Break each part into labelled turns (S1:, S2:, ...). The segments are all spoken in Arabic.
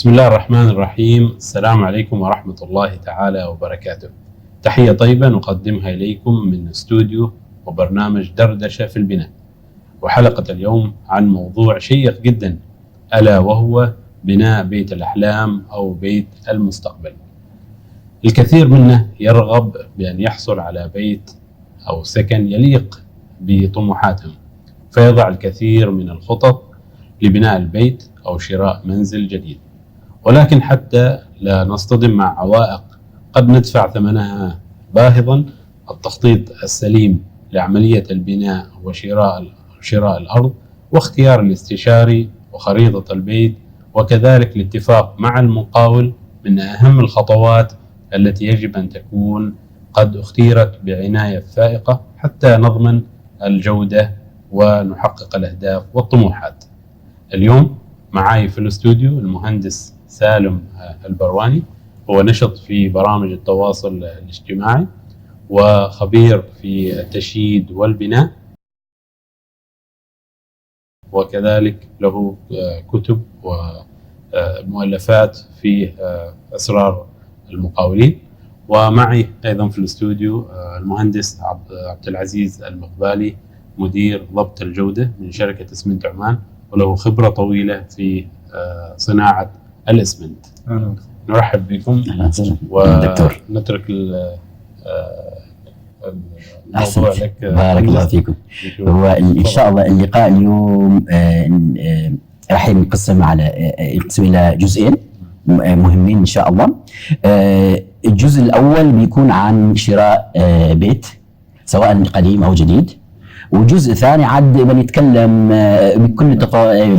S1: بسم الله الرحمن الرحيم. السلام عليكم ورحمة الله تعالى وبركاته. تحية طيبة نقدمها إليكم من استوديو وبرنامج دردشة في البناء، وحلقة اليوم عن موضوع شيق جدا، ألا وهو بناء بيت الأحلام أو بيت المستقبل. الكثير منا يرغب بأن يحصل على بيت أو سكن يليق بطموحاتهم، فيضع الكثير من الخطط لبناء البيت أو شراء منزل جديد، ولكن حتى لا نصطدم مع عوائق قد ندفع ثمنها باهظا. التخطيط السليم لعملية البناء وشراء الأرض، واختيار الاستشاري وخريطة البيت، وكذلك الاتفاق مع المقاول من أهم الخطوات التي يجب أن تكون قد اختيرت بعناية فائقة حتى نضمن الجودة ونحقق الأهداف والطموحات. اليوم معاي في الاستوديو المهندس سالم البرواني، هو نشط في برامج التواصل الاجتماعي وخبير في التشييد والبناء، وكذلك له كتب ومؤلفات في أسرار المقاولين. ومعي أيضا في الاستوديو المهندس عبد العزيز المقبالي، مدير ضبط الجودة من شركة اسمنت عمان، وله خبرة طويلة في صناعة الإسمنت. نرحب بكم ونترك الموضوع لك.
S2: بارك الله فيكم. هو إن شاء الله اللقاء اليوم راح ينقسم إلى جزئين مهمين إن شاء الله. الجزء الأول بيكون عن شراء بيت سواء قديم أو جديد، والجزء الثاني عاد بنتكلم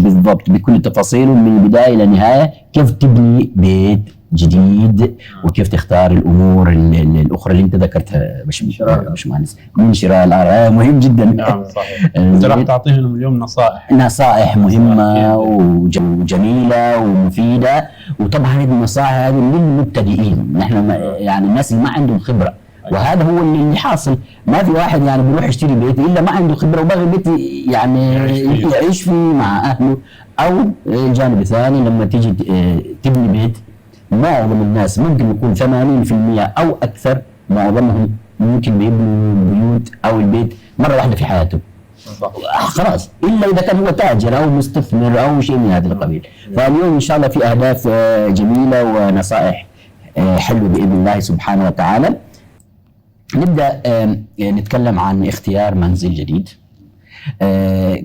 S2: بالضبط بكل تفاصيله من البداية إلى النهاية، كيف تبني بيت جديد وكيف تختار الأمور الأخرى اللي أنت ذكرتها باشمهندس من شراء الأرض. مهم جدا.
S1: نعم صحيح. أنت راح تعطيهم اليوم
S2: نصائح مهمة وجميلة ومفيدة، وطبعا هذه النصائح هذه للمبتدئين، نحن يعني الناس اللي ما عندهم خبرة، وهذا هو اللي حاصل. ما في واحد يعني بيروح يشتري بيت الا ما عنده خبره وباغي بيت يعني يعيش فيه مع اهله. او الجانب الثاني لما تيجي تبني بيت، معظم الناس ممكن يكون 80% او اكثر، معظمهم ممكن بيبنوا بيوت او البيت مره واحده في حياته خلاص، الا اذا كان هو تاجر او مستثمر او شيء من هذا القبيل. فاليوم ان شاء الله في اهداف جميله ونصائح حلوه باذن الله سبحانه وتعالى. نبدأ نتكلم عن اختيار منزل جديد.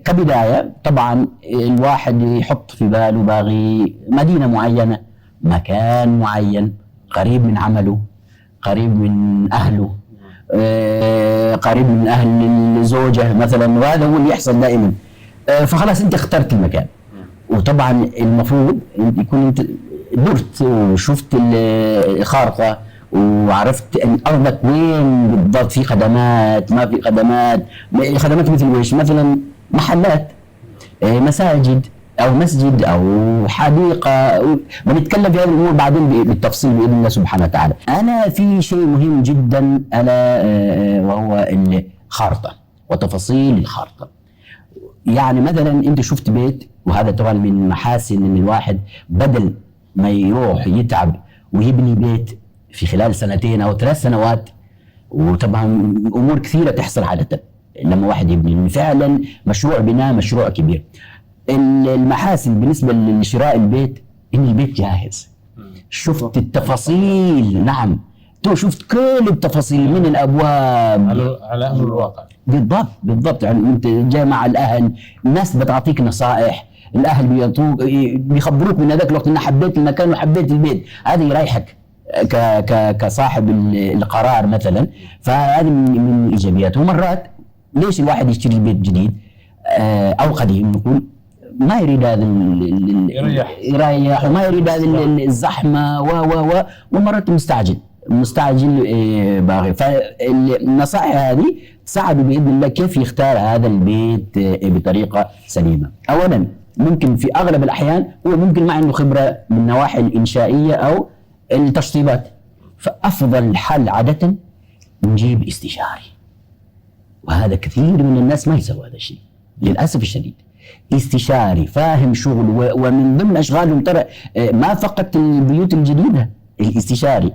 S2: كبداية طبعا الواحد يحط في باله باغي مدينة معينة، مكان معين، قريب من عمله، قريب من أهله، قريب من أهل الزوجة مثلا، وهذا هو اللي يحصل دائما. فخلاص أنت اخترت المكان، وطبعا المفروض يكون أنت درت وشفت الخارطة وعرفت ان ارضك وين بالضبط، في خدمات ما في خدمات. خدمات مثل ايش؟ مثلا محلات، مساجد او مسجد او حديقه. بنتكلم في هذه الامور بعدين بالتفصيل باذن الله سبحانه وتعالى. انا في شيء مهم جدا الا وهو الخارطه وتفاصيل الخارطه. يعني مثلا انت شفت بيت، وهذا طبعا من محاسن ان الواحد بدل ما يروح يتعب ويبني بيت في خلال 2 أو 3 سنوات، وطبعا امور كثيره تحصل عاده لما واحد يبني فعلا مشروع بناء، مشروع كبير. المحاسن بالنسبه لشراء البيت ان البيت جاهز، شفت التفاصيل. نعم، شفت كل التفاصيل من الابواب
S1: على امر الواقع.
S2: بالضبط يعني انت جاي مع الاهل، الناس بتعطيك نصائح، الاهل بيخبروك من هذاك الوقت ان حبيت المكان وحبيت البيت، هذا يريحك كصاحب القرار مثلا. فهذه من الايجابيات. ومرات ليش الواحد يشتري بيت جديد او قديم، نقول ما يريد هذا يريح وما يريد هذا الزحمه ومرات مستعجل باغي. فالنصائح هذه تساعده باذن الله كيف يختار هذا البيت بطريقه سليمه. اولا ممكن في اغلب الاحيان هو ممكن ما عنده خبره من النواحي الانشائيه او التشطيبات، فأفضل حل عادة نجيب استشاري، وهذا كثير من الناس ما يسوي هذا الشيء للأسف الشديد. استشاري فاهم شغل، ومن ضمن اشغالهم ترى ما فقط البيوت الجديده، الاستشاري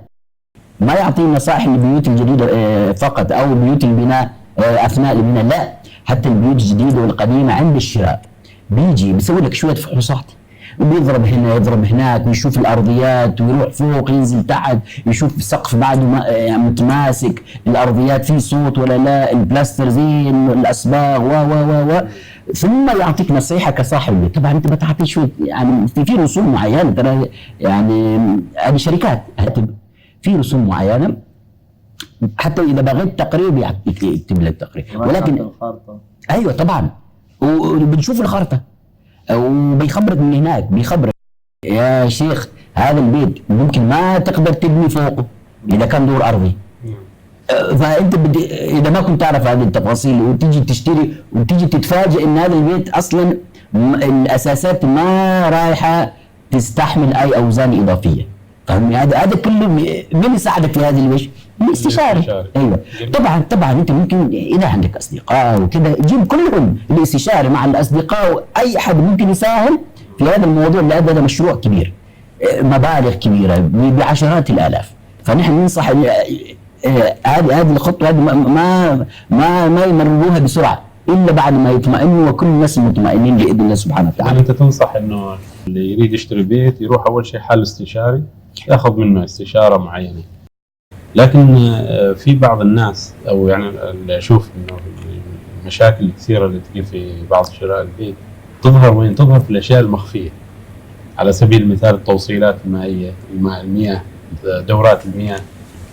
S2: ما يعطي نصائح للبيوت الجديده فقط او بيوت البناء اثناء البناء، لا، حتى البيوت الجديده والقديمه عند الشراء بيجي بيسوي لك شويه فحوصات، بيضرب هنا يضرب هناك ويشوف الارضيات ويروح فوق ينزل تحت يشوف السقف بعده يعني متماسك، الارضيات فيه صوت ولا لا، البلاستر زين، الاسباغ و ثم يعطيك نصيحه كصاحب بيت. طبعا انت بتعطي شويه يعني في رسوم معينه ترى، يعني هذه شركات في رسوم معينه، حتى اذا بغيت تقرير يكتب لك تقرير، ولكن
S3: الخارطه
S2: ايوه طبعا، وبنشوف الخرطه وبيخبرك من هناك، بيخبرك يا شيخ هذا البيت ممكن ما تقدر تبني فوقه اذا كان دور ارضي. فانت اذا ما كنت تعرف هذه التفاصيل وتيجي تشتري وتيجي تتفاجئ ان هذا البيت اصلا الاساسات ما رايحه تستحمل اي اوزان اضافيه. فاهمني؟ هذا كله مين يساعدك في هذه الوجه؟ الاستشاري. ايوه طبعا انت ممكن اذا عندك اصدقاء وكذا جيب كلهم الاستشاري مع الاصدقاء، واي حد ممكن يساهم في هذا الموضوع، لان هذا مشروع كبير مبالغ كبيره بعشرات الالاف. فنحن ننصح هذه الخطوه هذه ما يمرروها بسرعه الا بعد ما يطمئنوا وكل الناس مطمئنين باذن الله سبحانه وتعالى.
S1: انت تنصح انه اللي يريد يشتري بيت يروح اول شيء حل استشاري ياخذ منه استشاره معينه. لكن في بعض الناس او يعني اللي اشوف انه المشاكل الكثيره اللي تجي في بعض شراء البيت تظهر وين؟ تظهر في الاشياء المخفيه. على سبيل المثال التوصيلات المائيه، المياه، دورات المياه،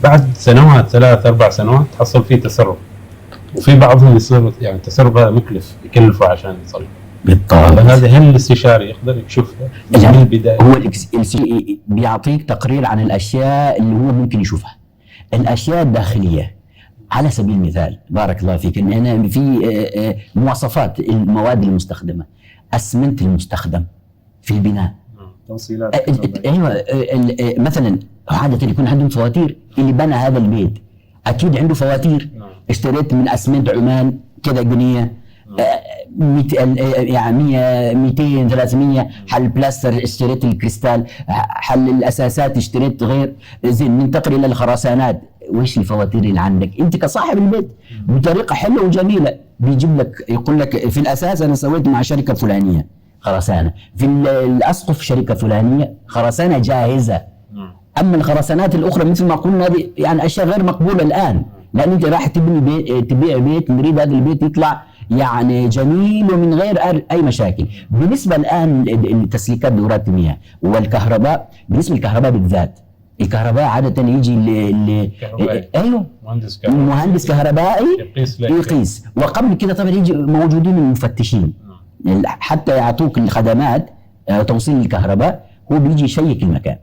S1: بعد سنوات 3-4 سنوات تحصل فيه تسرب، وفي بعضهم يصير يعني التسرب هذا مكلف يكلفه عشان يصلح.
S2: بالطبع.
S1: هذا هل الاستشاري يقدر يكشفها من البدايه؟
S2: هو بيعطيك تقرير عن الاشياء اللي هو ممكن يشوفها، الاشياء الداخليه. على سبيل المثال بارك الله فيك ان انا في مواصفات المواد المستخدمه، اسمنت المستخدم في البناء،
S3: توصيلات
S2: ايوه مثلا عاده يكون عندهم فواتير، اللي بنى هذا البيت اكيد عنده فواتير. اشتريت من اسمنت عمان كذا جنيه، يعني 100 200 300. حل بلاستر اشتريت الكريستال، حل الاساسات اشتريت غير زين. ننتقل الى الخرسانات، وش الفواتير اللي عندك انت كصاحب البيت بطريقه حلوه وجميله. بيجيب لك يقول لك في الاساس انا سويت مع شركه فلانيه خرسانه، في الاسقف شركه فلانيه خرسانه جاهزه. اما الخرسانات الاخرى مثل ما قلنا هذه يعني اشياء غير مقبوله الان، لان انت راح تبني بيت، تبيع بيت، نريد هذا البيت يطلع يعني جميل ومن غير اي مشاكل. بالنسبه الان لتسليكات دورات المياه والكهرباء، بالنسبه للكهرباء بالذات، الكهرباء عاده يجي ايوه مهندس كهربائي يقيس، وقبل كده طبعا يجي موجودين المفتشين حتى يعطوك الخدمات توصيل الكهرباء، هو بيجي يشيك المكان.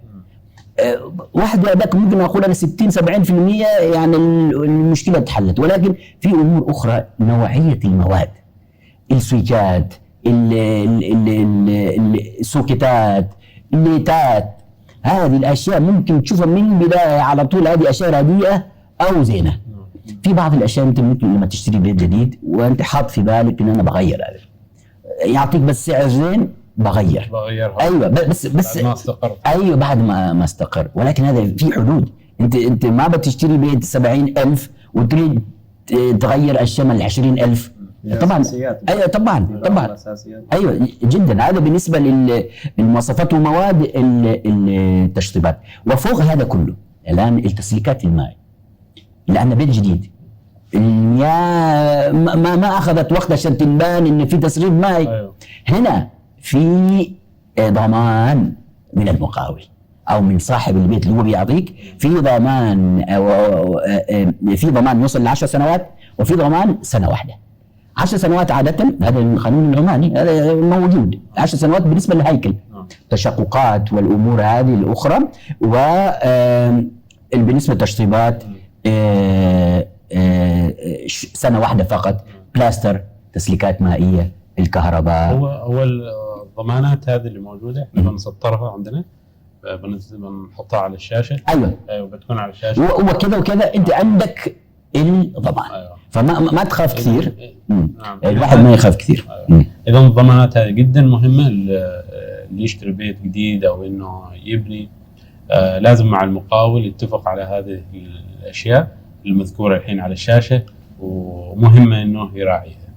S2: واحد هذاك ممكن اقول انا 60-70% يعني المشكله اتحلت، ولكن في امور اخرى، نوعيه المواد، السويتشات، السوكيتات، الليتات، هذه الاشياء ممكن تشوفها من بدايه على طول، هذه اشياء رديئه او زينه. في بعض الاشياء انت ممكن لما تشتري بيت جديد وانت حاط في بالك ان انا بغير هذا، يعطيك بس سعر زين بغيرها. ايوه بس
S1: بعد ما استقر.
S2: ايوه بعد ما استقر، ولكن هذا في حدود. انت ما بتشتري بيت 70,000 وتريد تغير الشمل 20,000. طبعا ايوه طبعا ايوه جدا. هذا بالنسبه للمواصفات ومواد التشطيبات. وفوق هذا كله الان التسليكات الماء، لان بيت جديد المياه ما اخذت وقت عشان تبان ان في تسريب مائي.
S1: أيوه.
S2: هنا في ضمان من المقاول او من صاحب البيت اللي هو بيعطيك، في ضمان يوصل ل10 سنوات، وفي ضمان سنه واحده. 10 سنوات عاده، هذا القانون العماني هذا موجود، 10 سنوات بالنسبه للهيكل، تشققات والامور هذه الاخرى. وبالنسبه للتشطيبات سنه واحده فقط، بلاستر، تسليكات مائيه، الكهرباء.
S1: هو الضمانات هذه اللي موجوده احنا بنسطرها عندنا، بنحطها على الشاشه.
S2: ايوه
S1: بتكون على الشاشه
S2: وكذا وكذا. انت عندك الضمان.
S1: أيوة.
S2: فما تخاف كثير.
S1: نعم.
S2: الواحد ما يخاف كثير.
S1: أيوة. اذا الضمانات هذه جدا مهمه، اللي يشتري بيت جديد او انه يبني لازم مع المقاول يتفق على هذه الاشياء المذكوره الحين على الشاشه، ومهمه انه يراعيها.